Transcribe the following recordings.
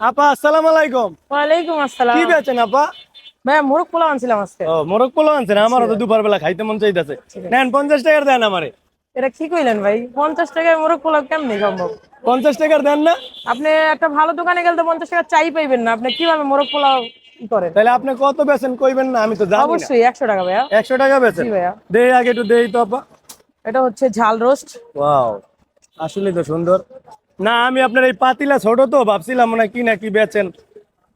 আপা আসসালামু আলাইকুম। ওয়ালাইকুম আসসালাম। কি বেচেন আপা? ভাইয়া মোরগ পোলাও আনছিলাম আজকে। ও মোরগ পোলাও আনছেন? আমারও তো দুপুর বেলা খাইতে মন চাইতেছে। ঠিক আছে। নেন 50 টাকার দেন আমারে। এটা কি কইলেন ভাই? 50 টাকায় মোরগ পোলাও কেমনে সম্ভব? 50 টাকার দেন না? আপনি একটা ভালো দোকানে গেলে তো 50 টাকা চাই পাইবেন না। আপনি কিভাবে মোরগ পোলাও ই করেন? তাহলে আপনি কত বেচেন কইবেন না, আমি তো জানি না। অবশ্যই 100 টাকা ভাইয়া। 100 টাকা জি বেচেন? ভাইয়া। দেই আগে একটু দেই তো আপা। এটা হচ্ছে ঝাল রোস্ট। ওয়াও, আসলে তো সুন্দর। না আমি আপনার এই পাতিলা ছোট তো ভাবছিলাম মনে হয় কি না কি বেচেন।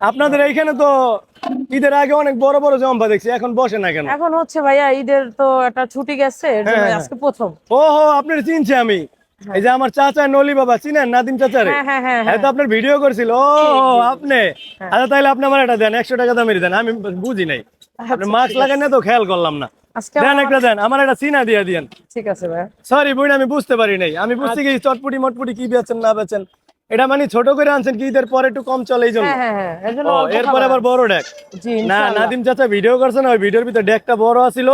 আপনাদের এইখানে তো ঈদের আগে অনেক বড় বড় জম্বা দেখছি, এখন বসে না কেন? এখন হচ্ছে ভাইয়া ঈদের তো একটা ছুটি গেছে, এর হ্যাঁ জন্য হ্যাঁ আজকে প্রথম। ও হো, আপনার চিনছি আমি। হ্যাঁ এই যে আমার চাচা নলি বাবা, চিনেন নাদিম চাচারে? হ্যাঁ হ্যাঁ হ্যাঁ হ্যাঁ, হ্যাঁ। তো আপনার ভিডিও করছিল। ও জি, জি, জি। আপনি? হ্যাঁ। আচ্ছা তাইলে আপনি আমার এটা দেন, 100 টাকা দামের দেন, আমি বুঝি নাই। আপনি আচ্ছা মাস্ক ঠিক লাগান আছে। না তো খেয়াল করলাম না। আজকে দেন আমার একটা দেন, আমার একটা চিনা দিয়ে দিয়েন। ঠিক আছে ভাইয়া। সরি বুঝি আমি বুঝতে পারি নাই, আমি বুঝছি কি আচ্ছা। চটপুটি মটপুটি কি বেচেন না বেচেন। এটা মানে ছোট করে আনছেন কি ঈদের পরে একটু কম চলে এই জন্য? হ্যাঁ হ্যাঁ হ্যাঁ, এর জন্য ও, অল্প এরপরে খাবার আবার আনছি। বড় ডেক? জি না ইনশাআল্লাহ। নাদিম চাচা ভিডিও করছেন, ওই ভিডিওর ভিতরে ডেকটা বড় আছিল।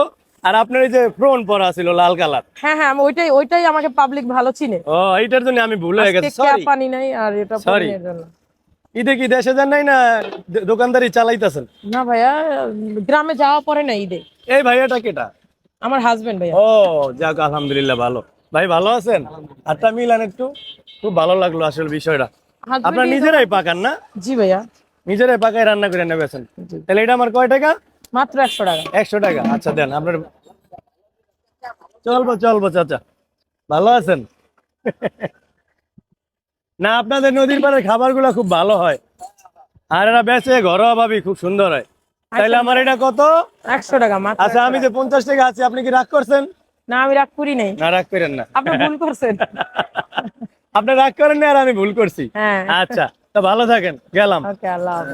আর আপনার এই যে ফ্রন্ট পরা ছিল লাল কালার। হ্যাঁ হ্যাঁ, আমি ওইটাই ওইটাই আমাকে পাবলিক ভালো চিনে। ও, এইটার জন্য আমি ভুল হয়ে আজকে গেছি, ক্যাপ সরি। পানি নাই আর এটা সরি। পনিরের জন্য। ঈদে কি দেশে যান নাই না দোকানদারি চালাইতেছেন? না ভাইয়া, গ্রামে যাওয়া পড়ে না ঈদে। এই ভাইয়াটা কেটা? আমার হাজবেন্ড ভাইয়া। ও, যাক আলহামদুলিল্লাহ ভালো। ভাই ভালো আছেন? আটটা মিলান একটু, খুব ভালো লাগলো আসলে বিষয়টা। আপনার হাজবেন্ডই নিজেরাই পাকান না? জি ভাইয়া। নিজেরাই পাকায় রান্না করে নেবেছেন? জি। তাহলে এটা আমার কয় টাকা? মাত্র 100 টাকা। 100 টাকা, আচ্ছা দেন আপনার। চলবো চলবো চাচা, ভালো আছেন? না আপনাদের নদীর পাড়ের খাবারগুলো খুব ভালো হয়, আর এরা বেচে ঘরোয়া ভাবি খুব সুন্দর হয়। তাইলে আমার এটা কত? 100 টাকা মাত্র। আচ্ছা 100 আমি টাকা। যে 50 টাকা আছে, আপনি কি রাগ করছেন? না আমি রাগ করি নাই। না রাগ করেন না। আপনি ভুল করছেন। আপনি রাগ করেন না আর আমি ভুল করছি। হ্যাঁ। আচ্ছা, তো ভালো থাকেন, গেলাম। ওকে, আল্লাহ হাফেজ।